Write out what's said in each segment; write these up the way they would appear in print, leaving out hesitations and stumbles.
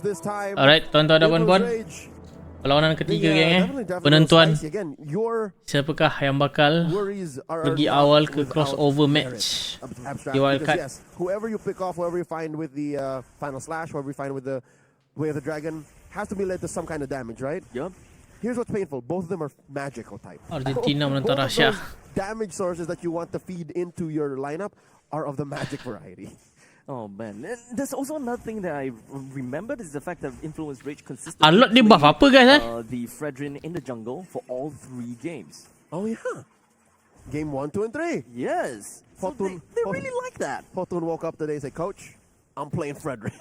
this time. Alright, tuan-tuan dan puan-puan. Perlawanan ketiga penentuan siapakah yang bakal pergi awal ke crossover match di wildcard. Yes, whoever you pick off, whoever you find with the final slash, whoever you find with the way of the dragon, has to be led to some kind of damage, right? Yep. Here's what's painful. Both of them are magical type. Argentina menentang Russia. Damage sources that you want to feed into your lineup are of the magic variety. Oh man, and there's also another thing that I remembered is the fact that Influence Rage consistently Alot dia buff apa guys the Fredrin in the jungle for all 3 games. Oh yeah. Game 1, 2, and 3. Yes. So they really like that. Hotun woke up today and said, Coach, I'm playing Fredrin.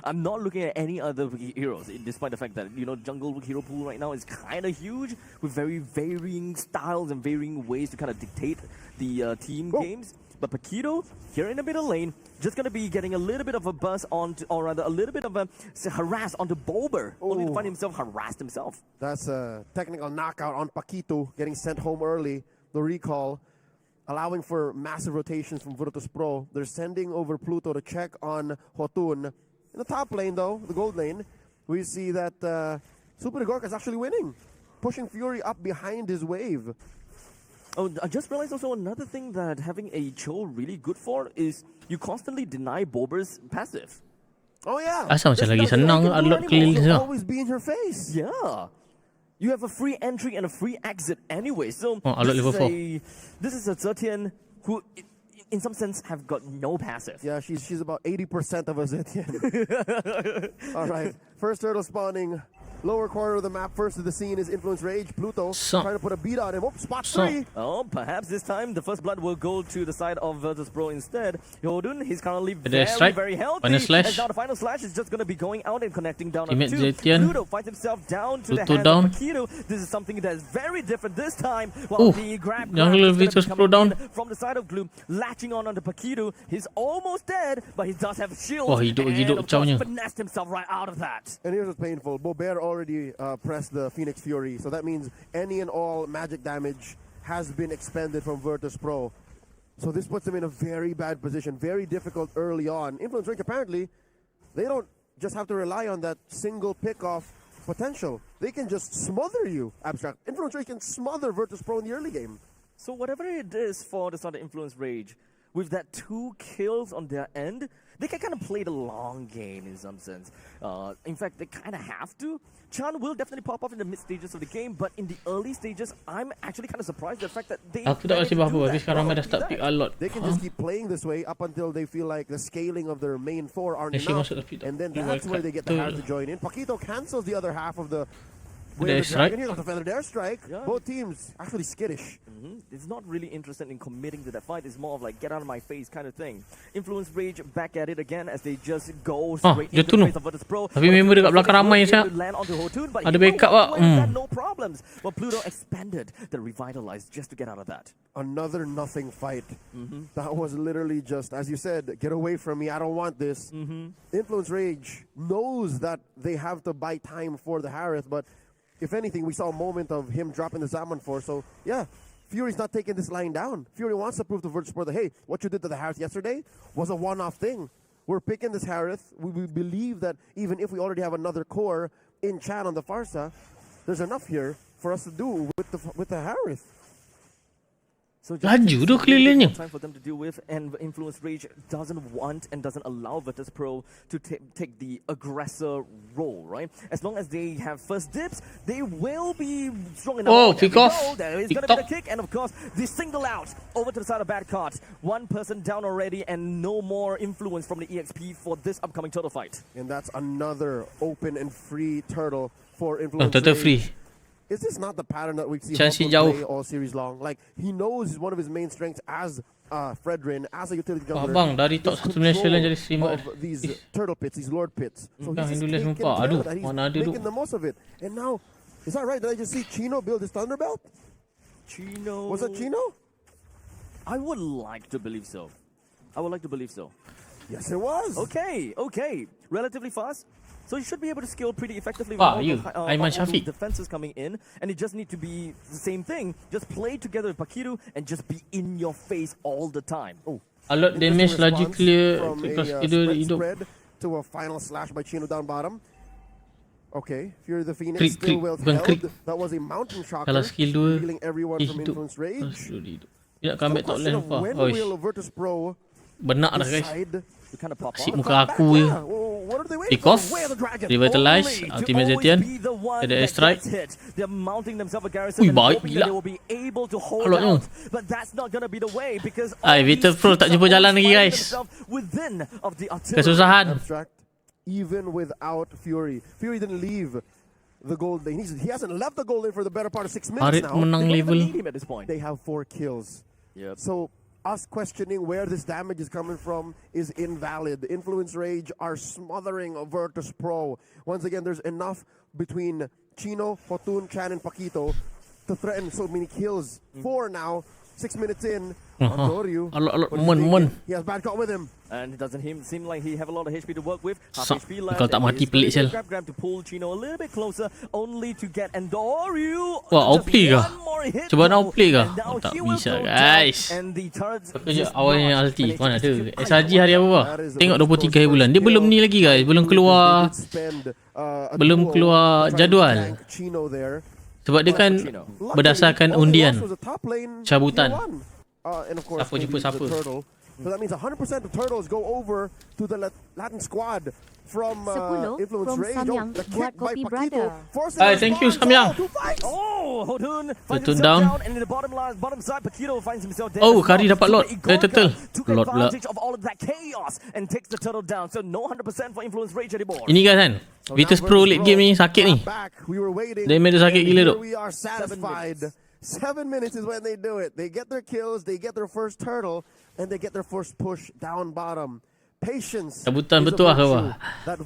I'm not looking at any other heroes, despite the fact that, you know, jungle hero pool right now is kind of huge with very varying styles and varying ways to kind of dictate the team games. But Paquito, here in the middle lane, just going to be getting a little bit of a buzz on, or rather a little bit of a harass onto Bober, only to find himself harassed himself. That's a technical knockout on Paquito, getting sent home early. The recall, allowing for massive rotations from Virtus.pro. They're sending over Pluto to check on Hotun. In the top lane, though, the gold lane, we see that Super Gorka is actually winning, pushing Fury up behind his wave. Oh, I just realized also another thing that having a Cho really good for is you constantly deny Bober's passive. Oh yeah. Asal macam lagi senang Alot keliling It'll semua. always be in your face. Yeah. You have a free entry and a free exit anyway. So Alot level 4. this is a Zetian who in some sense have got no passive. Yeah, she's about 80% of a Zetian. All right. First turtle spawning. Lower corner of the map, first to the scene is Influence Rage. Pluto trying to put a beat on him. Oh, spot 3. Oh, perhaps this time the first blood will go to the side of Virtus.pro instead. Yodun, he's currently very healthy. Slash. And now the final slash is just going to be going out and connecting down on 2. Zetian. Pluto finds himself down to Pluto the hands of Paquito. This is something that is very different this time. While the grab Virtus.pro down from the side of Gloom, latching on onto Paquito. He's almost dead, but he does have a shield. Oh, hidup of course, finessed himself right out of that. And here's what's painful. Bober already pressed the Phoenix Fury, so that means any and all magic damage has been expended from Virtus.pro. So this puts them in a very bad position, very difficult early on. Influence Rage, apparently, they don't just have to rely on that single pick-off potential. They can just smother you, Abstract. Influence Rage can smother Virtus.pro in the early game. So whatever it is for the start of Influence Rage, with that 2 kills on their end, they can kind of play the long game in some sense. In fact, they kind of have to. Chan will definitely pop off in the mid stages of the game, but in the early stages, I'm actually kind of surprised at the fact that they. Aku tak kasi apa-apa, tapi sekarang dah start pick Alot. They can just keep playing this way up until they feel like the scaling of their main 4 aren't enough, and then that's where they get the Harris to join in. Paquito cancels the other half of the. Here's a feather dare strike. Yeah. Both teams actually skittish. It's not really interested in committing to that fight. It's more of like get out of my face kind of thing. Influence Rage back at it again as they just go straight into the face of Virtus.pro. Tapi member dekat belakang ramai sangat. Ada backup ah. No problems. But Pluto expanded the revitalize just to get out of that. Another nothing fight. That was literally just, as you said, get away from me. I don't want this. Influence Rage knows that they have to buy time for the Harith, but if anything, we saw a moment of him dropping the Zaman 4. So, yeah, Fury's not taking this line down. Fury wants to prove to Virtus.pro that, hey, what you did to the Harith yesterday was a one-off thing. We're picking this Harith. We believe that even if we already have another core in Chan on the Farsa, there's enough here for us to do with the Harith. So laju tu kelilingnya. Time for them to deal with, and Influence Rage doesn't want and doesn't allow Virtus.pro to take the aggressor role, right? As long as they have first dips, they will be strong enough. Oh, pick off. There is going to be the kick, and of course, the single out over to the side of Bad Card. One person down already, and no more influence from the EXP for this upcoming turtle fight. And that's another open and free turtle for Influence Turtle Rage. free. Is this not the pattern that we see play all series long? Like, he knows one of his main strengths as Fredrin, as a utility jungler. Bang, dari top 1 Malaysia lah jadi streamer. These turtle pits, these lord pits. So he's making the most of it. And now, is that right? Did I just see Chino build his Thunderbelt? Chino? Was that Chino? I would like to believe so. Yes, it was. Okay. Relatively fast. So you should be able to scale pretty effectively with all the defenses coming in, and it just need to be the same thing. Just play together with Paquito and just be in your face all the time. Alot damage laju clear because hidup. to a final slash by Chino down bottom. Okay, Fury the Phoenix still well held. That was a mountain shocker, healing everyone from Influence Rage. Dia nak comeback top lane apa? When will Virtus.pro benak dah guys. Si off? muka aku je. Pick off, revitalize, ultimate Zetian, ada airstrike. Ui, baik gila. Halotnya. Virtus.pro tak jumpa jalan lagi guys. Kesusahan. Even without Fury didn't leave the gold lane. He hasn't left the gold lane for the better part of 6 minutes now. Menang level. They have 4 kills. So us questioning where this damage is coming from is invalid. The Influence Rage are smothering Virtus.pro. Once again, there's enough between Chino, Fortune, Chan, and Paquito to threaten so many kills. 4 now, 6 minutes in. Andoryu, he has bad caught with him. And it doesn't seem like he have a lot of HP to work with. Kalau tak mati pelik sel. Grab to pull Chino a little bit closer, only to get Andoryu. Wah, outplay kah? Cuba nak outplay kah? Oh, tak bisa guys. Kejap awalnya ulti. Mana ada? SRG hari apa? Tengok 23 hari bulan. Dia belum ni lagi guys. Belum keluar jadual. Sebab dia kan berdasarkan undian cabutan. Siapa jumpa siapa. So that means 100% of turtles go over to the Latin squad from Influence Rage. The kick by Paquito forces thank you Samyang. Turn down. And in the bottom side, Paquito finds himself dead. Oh, Kari dapat lot. Turtle. Lot pula. Of all of that chaos and takes the turtle down. So no 100% for Influence Rage anymore. Ini guys kan, Virtus.pro late game ni sakit ni. Damage dia sakit gila tu. We are satisfied. 7 minutes is when they do it. They get their kills, they get their first turtle, and they get their first push down bottom. Patience. Cabutan betul lah.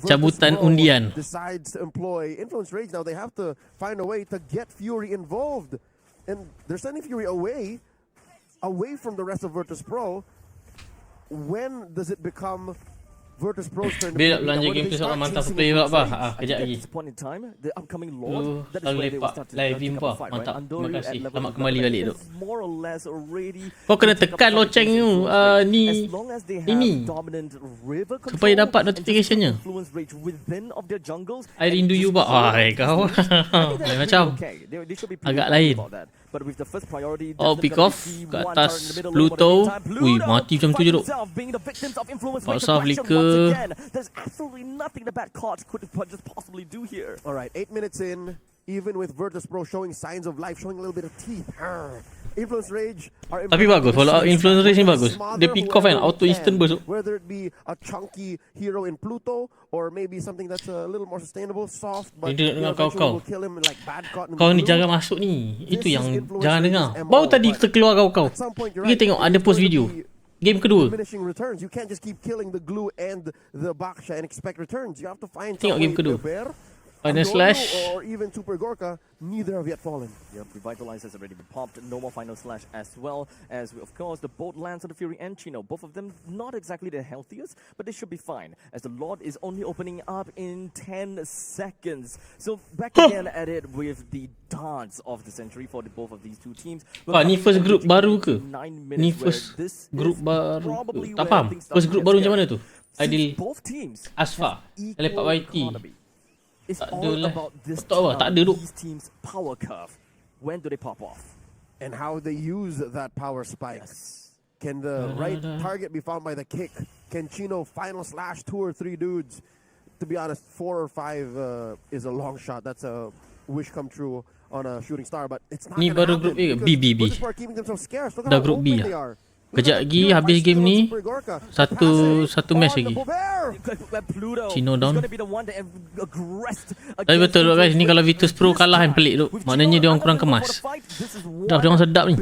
Cabutan undian. Decides to employ Influence Rage now. They have to find a way to get Fury involved, and they're sending Fury away from the rest of Virtus.pro. When does it become Virtus.pro's turn? Bila belanja game tu seorang mantap play pula apa? Kejap lagi. Kalau lepak live apa? Mantap. Terima kasih. Selamat kembali balik tu. Kau kena tekan loceng tu ni supaya dapat notificationnya. I rindu you bak. Kau lain macam. Agak lain. Oh, pick off ke atas Pluto. Ui, mati macam tu je tu. Paksa flicker. There's absolutely nothing the bad cards could just possibly do here. Alright, 8 minutes in, even with Virtus.pro showing signs of life, showing a little bit of teeth. Influence Rage are tapi bagus, follow Influence Rage ni bagus. Dia pick off kan, auto instant burst. Whether it be a chunky hero in Pluto or maybe something that's a little more sustainable, soft, but dengan kau ni jangan masuk ni. Itu yang jangan dengar. Baru tadi kita keluar kau. Kita tengok ada post video. Game kedua. You can't just keep killing the glue and the baksha and expect returns. You have to find tengok game kedua. Final slash or even Super Gorka, neither have yet fallen. Yep, Revitalize has already been popped. No more final slash as well as, of course, the both lands of the Fury and Chino. Both of them not exactly the healthiest, but they should be fine as the Lord is only opening up in 10 seconds. So back again at it with the dance of the century for both of these two teams. Ni first group baru ke? Ni first group baru. Tak faham. First group baru macam mana tu? Ideal Asfa, Lepak YT. It's all about this team's power curve. When do they pop off? And how they use that power spike. Can the right target be found by the kick? Can Chino final slash 2 or 3 dudes? To be honest, 4 or 5 is a long shot. That's a wish come true on a shooting star, but it's not ni baru group A ke? B. Dah group B lah. Kejap lagi habis game ni satu match lagi. Chino down. Tapi betul guys, ni kalau Virtus.pro kalah yang pelik tu. Maknanya dia orang kurang kemas. Dah dia orang sedap ni.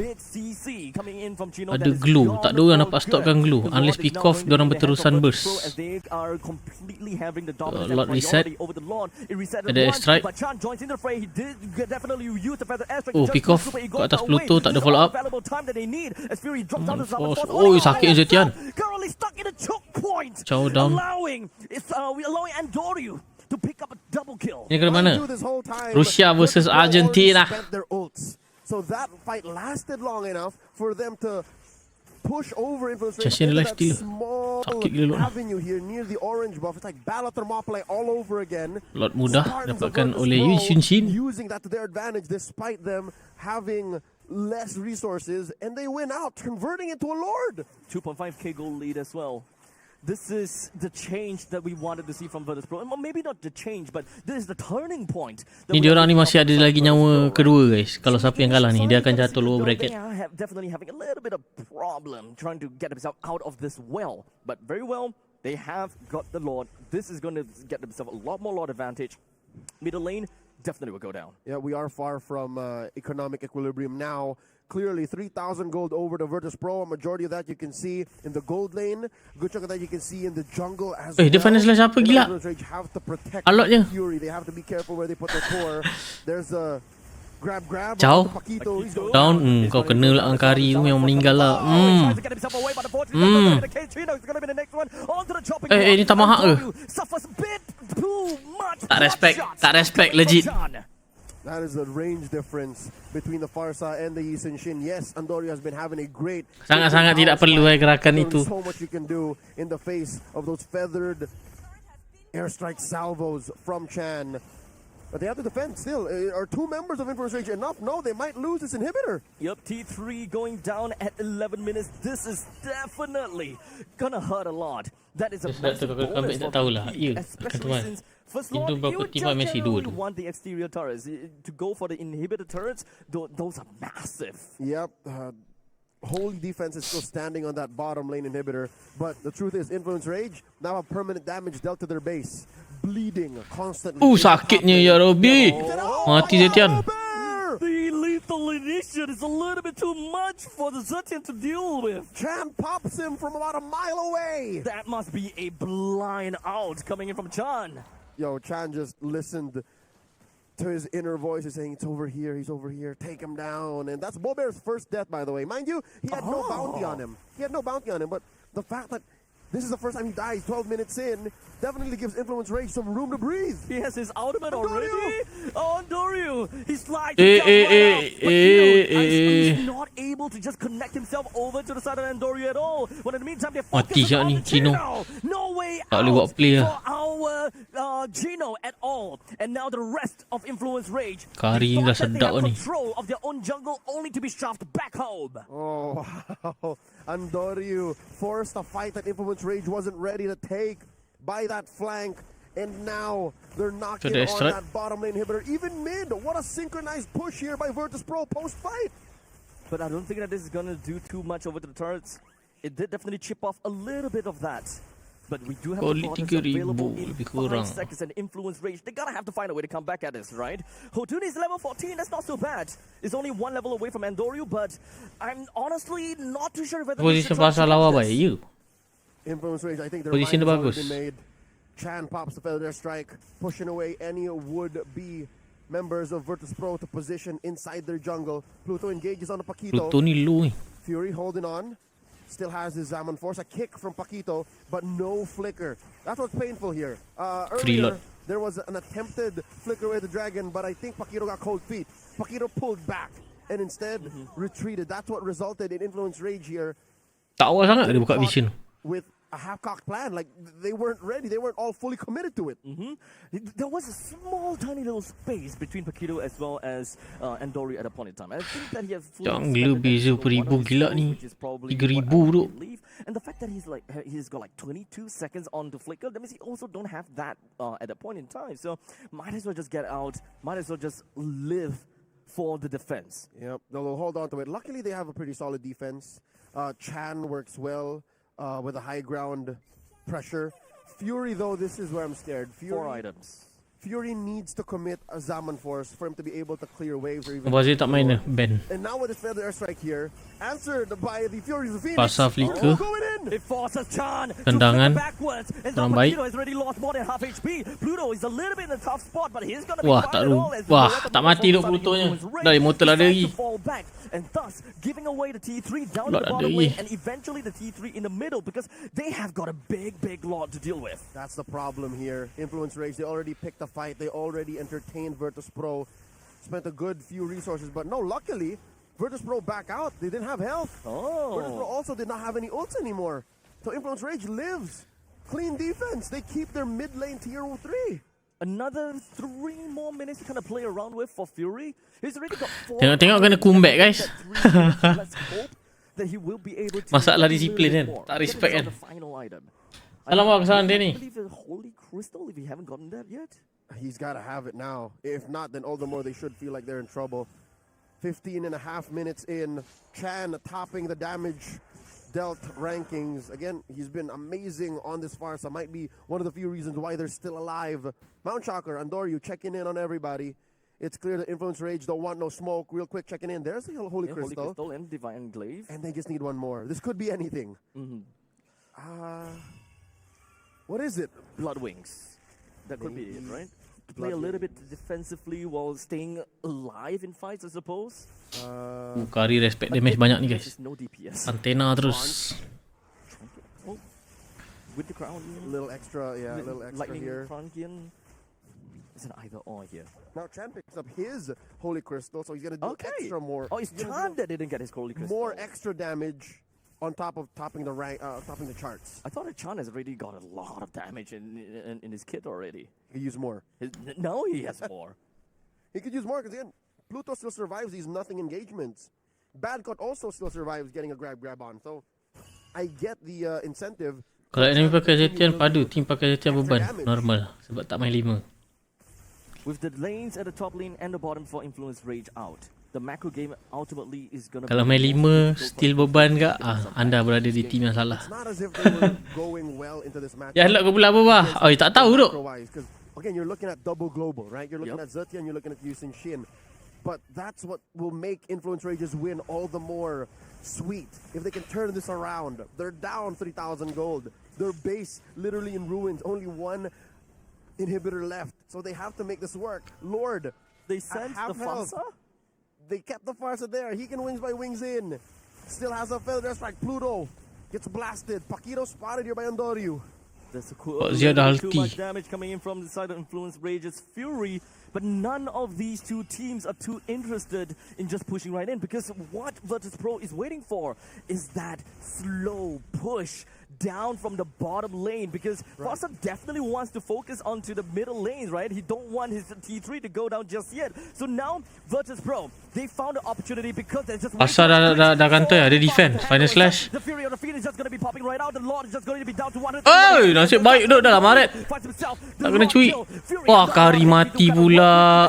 Ada glue. Tak ada orang dapat stopkan glue. Unless pick off, dia orang berterusan burst. Lot reset. Ada airstrike. Oh, pick off kat atas Pluto, tak ada follow up. Oh, sakit Zetian. Chow down. Ini ke mana? Rusia versus Argentina. So that fight lasted long enough for them to push over Influence Rage Just in into life that steal. small Sakit gila. avenue here near the orange buff. It's like Battle Thermopylae all over again. Lot mudah Spartans of dapatkan oleh Virtus.pro Shin. using that to their advantage despite them having less resources, and they win out, converting into a lord. 2.5k goal lead as well. This is the change that we wanted to see from Virtus.pro. Well, maybe not the change, but this is the turning point. Ni diorang ni masih ada lagi nyawa kedua guys. Kalau siapa yang kalah ni, dia akan jatuh lower bracket. They are definitely having a little bit of problem trying to get themselves out of this well. But very well, they have got the Lord. This is going to get themselves a lot more Lord advantage. Middle lane definitely will go down. Yeah, we are far from economic equilibrium now. Clearly, 3,000 gold over to Virtus.pro. A majority of that you can see in the gold lane. Good chunk of that you can see in the jungle as well. Dia final slash apa gila? Have to protect Alot je. Fury. They have to be careful where they put their core. There's a grab. Ciao. Paquito. He's going Down. Kau kena lah Angkari tu memang meninggal lah. Ni tak mahak ke? Tak respect legit. That is the range difference between the Farsa and the Yisin Shin. Yes, Andorio has been having a great... Sangat-sangat tidak perlu gerakan itu. So much you can do in the face of those feathered airstrike salvos from Chan. But they have to defend still. Are two members of Influence Rage enough? No, they might lose this inhibitor. Yep, T3 going down at 11 minutes. This is definitely gonna hurt a lot. That is a massive bonus for PvP, especially since first Lord, you just generally want the exterior turrets. To go for the inhibitor turrets, those are massive. Yep. Holy defense is still standing on that bottom lane inhibitor. But the truth is, Influence Rage now have permanent damage dealt to their base. Bleeding constantly. Sakitnya ya Robby. Mati Zetian. The lethal initiation is a little bit too much for the Zetian to deal with. Chan pops him from about a mile away. That must be a blind out coming in from Chan. Yo, Chan just listened to his inner voice is saying, it's over here, he's over here, take him down. And that's Bobear's first death, by the way. Mind you, he had no bounty on him. But the fact that this is the first time he dies 12 minutes in definitely gives Influence Rage some room to breathe. He has his ultimate already. Oh, Andorio! He's like he's not able to just connect himself over to the side of Andorio at all. But in the meantime, they're focusing on the Gino. No way out for our Gino at all. And now the rest of Influence Rage. They thought that they have control of their own jungle only to be shoved back home. Oh, wow. Andorio forced a fight that Influence Rage wasn't ready to take by that flank, and now they're knocking on that bottom lane inhibitor, even mid. What a synchronized push here by Virtus.pro post-fight. But I don't think that this is going to do too much over to the turrets. It did definitely chip off a little bit of that. But we do have the products available in 5 seconds and Influence Rage. They're going to have to find a way to come back at this, right? Hotuni is level 14. That's not so bad. It's only 1 level away from Andorio, but I'm honestly not too sure whether position pasal lawa baik you. Influence Rage, I think their mind has already been made. Chan pops the feather strike, pushing away any would-be members of Virtus.pro to position inside their jungle. Pluto engages on the Paquito. Pluto ni low. Fury holding on. Still has his Zaman Force. A kick from Paquito, but no flicker. That's what's painful here. Earlier, there was an attempted flicker away the dragon, but I think Paquito got cold feet. Paquito pulled back and instead retreated. That's what resulted in Influence Rage here. Tak awal sangat dia buka vision. With a half-cocked plan, like they weren't ready, they weren't all fully committed to it. There was a small, tiny little space between Paquito as well as Andorio at a point in time. I think that he has Jangan beza beribu gila ni. 3,000 tu. And the fact that he's got like 22 seconds on to flicker, that means he also don't have that at a point in time. So might as well just get out. Might as well just live for the defense. Yep, they'll hold on to it. Luckily, they have a pretty solid defense. Chan works well. With a high ground pressure. Fury, though, this is where I'm scared. Fury, 4 items. Fury needs to commit a Zaman Force for him to be able to clear waves or even... Ben. And now with this feather airstrike here, answered by the Furies of Phoenix. Pasal flicker. It forces Chan Tendangan. to backwards. And now Paquito has already lost more than half HP. Pluto is a little bit in a tough spot, but he's gonna be fine at all. Wah, tak mati duk Plutonya. Dari motor ada lagi. And thus giving away the T3 down to the bottom lane and eventually the T3 in the middle because they have got a big lot to deal with. That's the problem here. Influence Rage, they already picked a fight. They already entertained Virtus.pro. Spent a good few resources, but no, luckily, Virtus.pro back out. They didn't have health. Virtus.pro also did not have any ults anymore. So Influence Rage lives. Clean defense. They keep their mid lane tier 3. Another 3 more minutes to kind of play around with for Fury. He's already got 4. Tengok kena comeback guys. Let's hope that he will be able to. Masalah disiplin kan. Tak respect kan. Alamak kesalahan dia ni. I believe the Holy Crystal if he haven't gotten that yet. He's got to have it now. If not, then all the more they should feel like they're in trouble. 15 and a half minutes in. Chan topping the damage dealt rankings. Again, he's been amazing on this Farsa. Might be one of the few reasons why they're still alive. Mount Shocker, Andoryu checking in on everybody. It's clear that Influence Rage don't want no smoke. Real quick, checking in. There's the Holy Crystal. Holy Crystal and Divine Glaive. And they just need one more. This could be anything. What is it? Blood Wings. That could be it, right? To play a little bit defensively while staying alive in fights, I suppose. Kari respect damage banyak ni guys. No DPS. Antena terus. With the crown. Little extra, yeah, a little extra Lightning here. Frankian. It's an either or here. Now Chan picks up his Holy Crystal, so he's gonna do extra more. Oh, it's Chan that didn't get his Holy Crystal. More extra damage on top of topping the rank, topping the charts. I thought that Chan has already got a lot of damage in his kit already. He could use more. Now he has more. He could use more because again, Pluto still survives these nothing engagements. Badcott also still survives getting a grab on. So I get the incentive. Kalau enemy pakai Zetian padu, team pakai Zetian beban normal sebab tak main 5. With the lanes at the top lane and the bottom for Influence Rage out, the macro game ultimately is gonna. Kalau main 5 still beban ke? Anda berada di team yang salah. It's not as if they were going well into this match. Ya, elok ke pula apa? Oh, tak tahu duk. Again, you're looking at double global, right? You're looking at Zetian, you're looking at Yusin Shin. But that's what will make Influence Rage's win all the more sweet. If they can turn this around. They're down 3,000 gold. Their base literally in ruins. Only one inhibitor left. So they have to make this work. Lord, they sent the Farsa? They kept the Farsa there. He can wings by wings in. Still has a feather strike. Pluto gets blasted. Paquito spotted here by Andoryu. There's a cool too much damage coming in from the side of Influence Rage's Fury. But none of these two teams are too interested in just pushing right in, because what Virtus.pro is waiting for is that slow push down from the bottom lane, because Farsa definitely wants to focus onto the middle lanes, right? He don't want his T3 to go down just yet. So now Virtus.pro, they found an opportunity because they're just Farsa dah kantoi, ada defend. Final slash. The Fury on the field is just going to be popping right out. The Lord is just going to be down to 100. Oh, nasib baik duk dalam Maret. Tak kena cuit. Wah, Kari mati pula.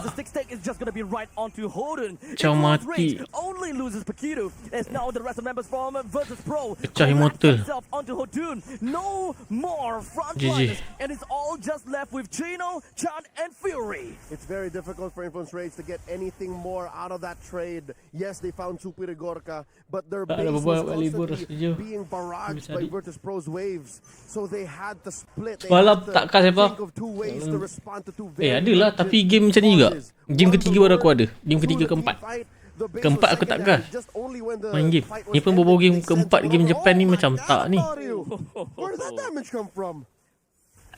The stick stake is just going to be right onto Holden. Pecah mati. Only loses Paquito, as now the rest of members from Virtus.pro pecah immortal. onto Hodun. No more frontliners, and it's all just left with Chino, Chan, and Fury. It's very difficult for Influence Rage to get anything more out of that trade. Yes, they found Supir Gorka, but their base was constantly being barraged by Virtus.pro's waves. So they had to split. They had to think of two ways to respond to two very adalah, tapi game macam ni juga. Game ketiga baru aku ada. Game ketiga keempat. Keempat aku tak gas main game. Ni pun bawa game keempat game Japan ni macam tak ni. Where did that damage come from?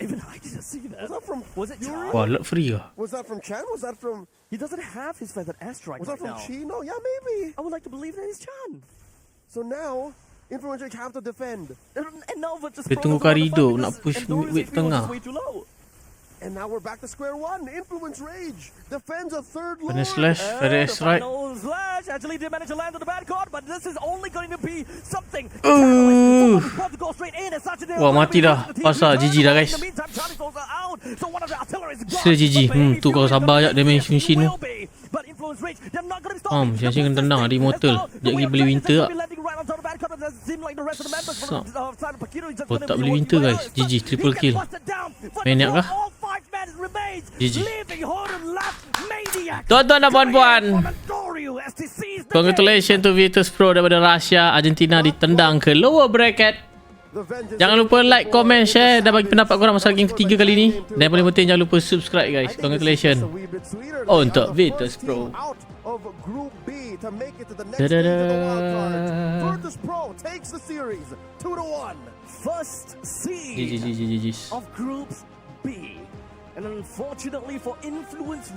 Even I didn't see that. Was it Chan? Wah, lot free lah. Was that from Chan? Was that from... He doesn't have his feathered airstrike Was that from now. Chino? Yeah, maybe. I would like to believe that it's Chan. So now, Influence Rage have to defend. And now Dia tunggu Karido nak push mid tengah. And now we're back to square one. Influence Rage defends a third lord. Final slash, very right. Slash actually did manage to land on the bad card, but this is only going to be something. Wah, mati dah. Pasal GG dah guys. Sudah GG. Tu kau sabar sekejap damage machine tu. Siapa kena tendang ada immortal. Sekejap lagi beli winter tak. Oh, tak beli winter guys. GG, triple kill. Maniac kah? GG. Tuan-tuan dan puan-puan, congratulations to Virtus.pro daripada Russia. Argentina ditendang ke lower bracket. Jangan lupa like, comment, share dan bagi pendapat korang masalah game ketiga kali ni. Dan paling penting jangan lupa subscribe guys. Congratulations untuk Virtus.pro. Virtus.pro takes the series 2-1. First seed of Group B. And unfortunately for Influence